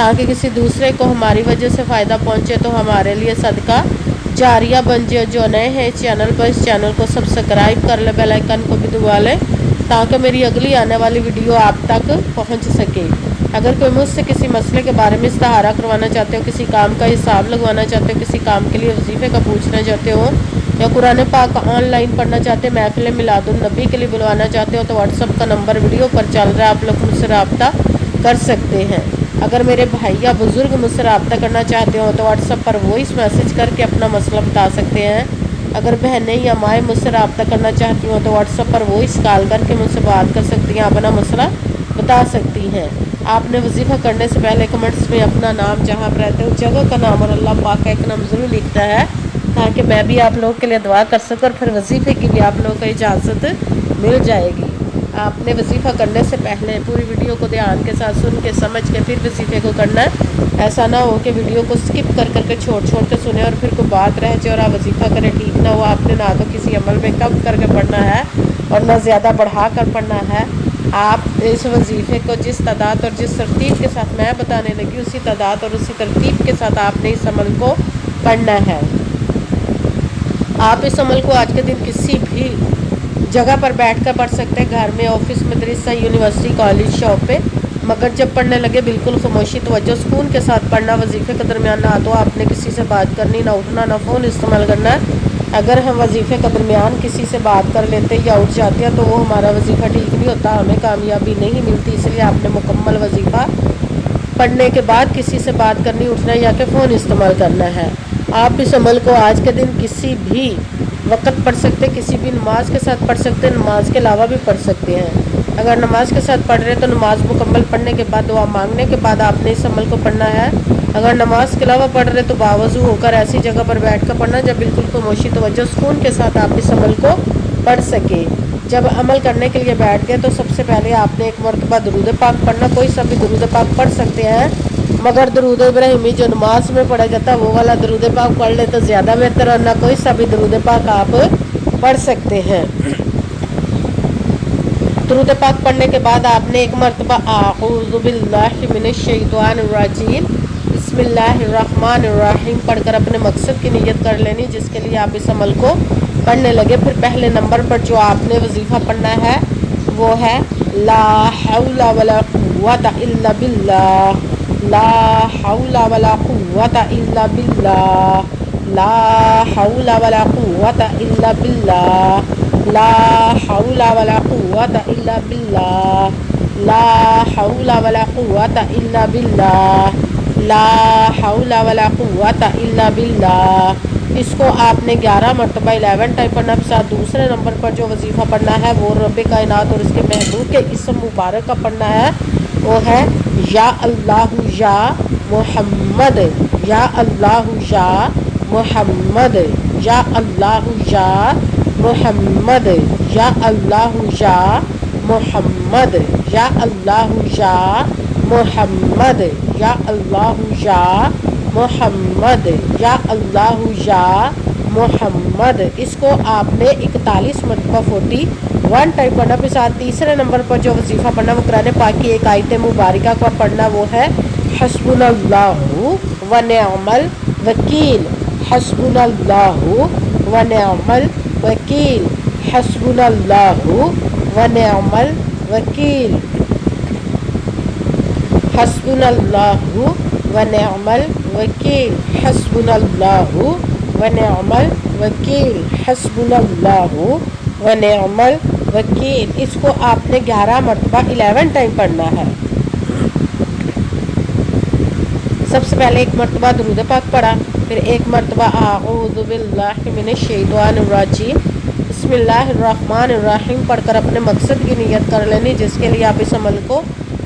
تاکہ کسی دوسرے کو ہماری وجہ سے فائدہ پہنچے تو ہمارے لیے صدقہ جاریہ بن جائے۔ جو نئے ہیں اس چینل پر، اس چینل کو سبسکرائب کر لے، بیل آئیکن کو بھی دبا لے تاکہ میری اگلی آنے والی ویڈیو آپ تک پہنچ سکے۔ اگر کوئی مجھ سے کسی مسئلے کے بارے میں استخارہ کروانا چاہتے ہو، کسی کام کا حساب لگوانا چاہتے ہو، کسی کام کے لیے وظیفے کا پوچھنا چاہتے ہو، یا قرآن پاک آن لائن پڑھنا چاہتے ہیں، محفل میلاد النبی کے لیے بلوانا چاہتے ہو، تو واٹس ایپ کا نمبر ویڈیو پر چل رہا ہے، آپ لوگ مجھ سے رابطہ کر سکتے ہیں۔ اگر میرے بھائی یا بزرگ مجھ سے رابطہ کرنا چاہتے ہو تو واٹس ایپ پر وائس میسج کر کے اپنا مسئلہ بتا سکتے ہیں۔ اگر بہنیں یا مائیں مجھ سے رابطہ کرنا چاہتی ہوں تو واٹس ایپ پر وائس کال کر کے مجھ سے بات کر سکتی ہیں، اپنا مسئلہ بتا سکتی ہیں۔ آپ نے وظیفہ کرنے سے پہلے کمنٹس میں اپنا نام، جہاں پر رہتے ہو جگہ کا نام اور اللہ پاک کا ایک نام ضرور لکھتا ہے تاکہ میں بھی آپ لوگوں کے لیے دعا کر سکوں، اور پھر وظیفے کی بھی آپ لوگوں کو اجازت مل جائے گی۔ آپ نے وظیفہ کرنے سے پہلے پوری ویڈیو کو دھیان کے ساتھ سن کے سمجھ کے پھر وظیفے کو کرنا ہے۔ ایسا نہ ہو کہ ویڈیو کو سکپ کر کے چھوڑ کے سنیں اور پھر کوئی بات رہ جائے اور آپ وظیفہ کریں، ٹھیک نہ ہو۔ آپ نے نہ تو کسی عمل میں کم کر کے پڑھنا ہے اور نہ زیادہ بڑھا کر پڑھنا ہے۔ آپ اس وظیفے کو جس تعداد اور جس ترتیب کے ساتھ میں بتانے لگی اسی تعداد اور اسی ترتیب کے ساتھ آپ نے اس عمل کو پڑھنا ہے۔ آپ اس عمل کو آج کے دن کسی بھی جگہ پر بیٹھ کر پڑھ سکتے ہیں، گھر میں، آفس، مدرسہ، یونیورسٹی، کالج، شاپ پہ، مگر جب پڑھنے لگے بالکل خاموشی، توجہ، سکون کے ساتھ پڑھنا۔ وظیفے کے درمیان نہ تو آپ نے کسی سے بات کرنی، نہ اٹھنا، نہ فون استعمال کرنا ہے۔ اگر ہم وظیفے کے درمیان کسی سے بات کر لیتے یا اٹھ جاتے ہیں تو وہ ہمارا وظیفہ ٹھیک نہیں ہوتا، ہمیں کامیابی نہیں ملتی۔ اس لیے آپ نے مکمل وظیفہ پڑھنے کے بعد کسی سے بات کرنی، اٹھنا یا کہ فون استعمال کرنا ہے۔ آپ اس عمل کو آج کے دن کسی بھی وقت پڑھ سکتے، کسی بھی نماز کے ساتھ پڑھ سکتے، نماز کے علاوہ بھی پڑھ سکتے ہیں۔ اگر نماز کے ساتھ پڑھ رہے تو نماز مکمل پڑھنے کے بعد، دعا مانگنے کے بعد آپ نے اس عمل کو پڑھنا ہے۔ اگر نماز کے علاوہ پڑھ رہے تو باوضو ہو کر ایسی جگہ پر بیٹھ کر پڑھنا جب بالکل خاموشی، توجہ، سکون کے ساتھ آپ اس عمل کو پڑھ سکیں۔ جب عمل کرنے کے لیے بیٹھ گئے تو سب سے پہلے آپ نے ایک مرتبہ درود پاک پڑھنا۔ کوئی سا بھی درود پاک پڑھ سکتے ہیں، مگر درود ابراہیمی جو نماز میں پڑھا جاتا ہے وہ والا درود پاک پڑھ لے تو زیادہ بہتر، ورنہ کوئی سا بھی درود پاک آپ پڑھ سکتے ہیں۔ درود پاک پڑھنے کے بعد آپ نے ایک مرتبہ اعوذ باللہ من الشیطان الرجیم بسم اللہ الرحمن الرحیم پڑھ کر اپنے مقصد کی نیت کر لینی جس کے لیے آپ اس عمل کو پڑھنے لگے۔ پھر پہلے نمبر پر جو آپ نے وظیفہ پڑھنا ہے وہ ہے لا حول ولا قوت الا باللہ، لا حول ولا قوت الا باللہ، لا حول ولا قوت الا باللہ، لا حول ولا قوت الا باللہ، لا حول ولا قوت الا باللہ، لا حول ولا قوت الا باللہ۔ اس کو آپ نے 11 مرتبہ 11 ٹائم پڑھنا۔ ساتھ دوسرے نمبر پر جو وظیفہ پڑھنا ہے وہ رب کائنات اور اس کے محبوب کے اسم مبارک کا پڑھنا ہے، وہ ہے یا اللہ یا محمد، یا اللہ یا محمد، یا اللہ یا محمد، یا اللہ یا محمد، یا اللہ یا محمد، یا اللہ یا محمد، یا اللہ یا محمد۔ اس کو آپ نے 41 مرتبہ 41 ٹائپ پڑھنا۔ پھر ساتھ تیسرے نمبر پر جو وظیفہ پڑھنا وہ قرآن پاک کی ایک آیت مبارکہ کا پڑھنا، وہ ہے حسبنا اللہ و نعم الوکیل، حسبنا اللہ و نعم الوکیل، حسبنا اللہ و نعم الوکیل، حسبنا اللہ و نعم الوکیل، حسبنا اللہ و نعم الوکیل، حسبنا اللہ و نعم الوکیل۔ اس کو آپ نے 11 مرتبہ 11 ٹائم پڑھنا ہے۔ سب سے پہلے ایک مرتبہ درود پاک پڑھا، پھر ایک مرتبہ اعوذ باللہ من الشیطان الرجیم بسم اللہ الرحمن الرحیم پڑھ کر اپنے مقصد کی نیت کر لینی جس کے لیے آپ اس عمل کو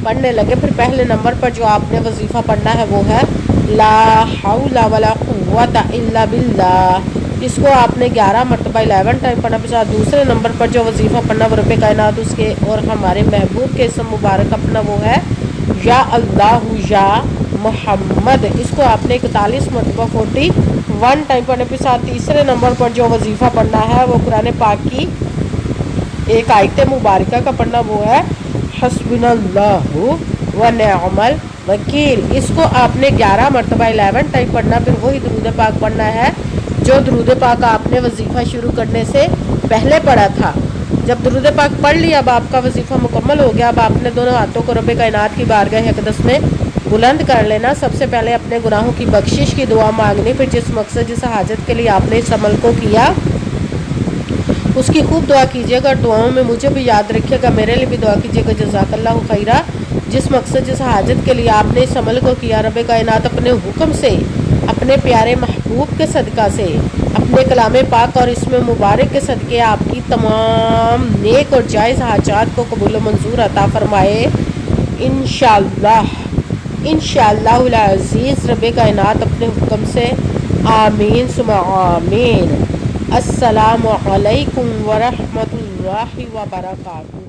پڑھنے لگے۔ پھر پہلے نمبر پر جو آپ نے وظیفہ پڑھنا ہے وہ ہے لا حول ولا قوت الا باللہ۔ اس کو آپ نے 11 مرتبہ 11 ٹائم پڑھنا۔ پھر ساتھ دوسرے نمبر پر جو وظیفہ پڑھنا وہ رب کائنات اس کے اور ہمارے محبوب کے اسم مبارک اپنا وہ ہے یا اللہ یا محمد۔ اس کو آپ نے 41 مرتبہ 41 ٹائم پڑھنے۔ پھر ساتھ تیسرے نمبر پر جو وظیفہ پڑھنا ہے وہ قرآن پاک کی ایک آیت مبارکہ کا پڑھنا، وہ ہے حسبنا اللہ و نعم وکیل، اس کو آپ نے 11 مرتبہ 11 ٹائم پڑھنا، پھر وہی درود پاک پڑھنا ہے جو درود پاک آپ نے وظیفہ شروع کرنے سے پہلے پڑھا تھا۔ جب درود پاک پڑھ لیا، اب آپ کا وظیفہ مکمل ہو گیا، اب آپ نے دونوں ہاتھوں کو رب کائنات کی بارگاہ اقدس میں بلند کر لینا۔ سب سے پہلے اپنے گناہوں کی بخشش کی دعا مانگنی، پھر جس مقصد جس حاجت کے لیے آپ نے اس عمل کو کیا اس کی خوب دعا کیجیے گا، اور دعاؤں میں مجھے بھی یاد رکھیے گا، میرے لیے بھی دعا کیجیے گا۔ جزاک اللہ خیرہ۔ جس مقصد جس حاجت کے لیے آپ نے اس عمل کو کیا، رب کائنات اپنے حکم سے، اپنے پیارے محبوب کے صدقہ سے، اپنے کلام پاک اور اس میں مبارک کے صدقے آپ کی تمام نیک اور جائز حاجات کو قبول و منظور عطا فرمائے انشاءاللہ، انشاءاللہ العزیز رب کائنات اپنے حکم سے، آمین ثم آمین۔ السلام علیکم ورحمۃ اللہ وبرکاتہ۔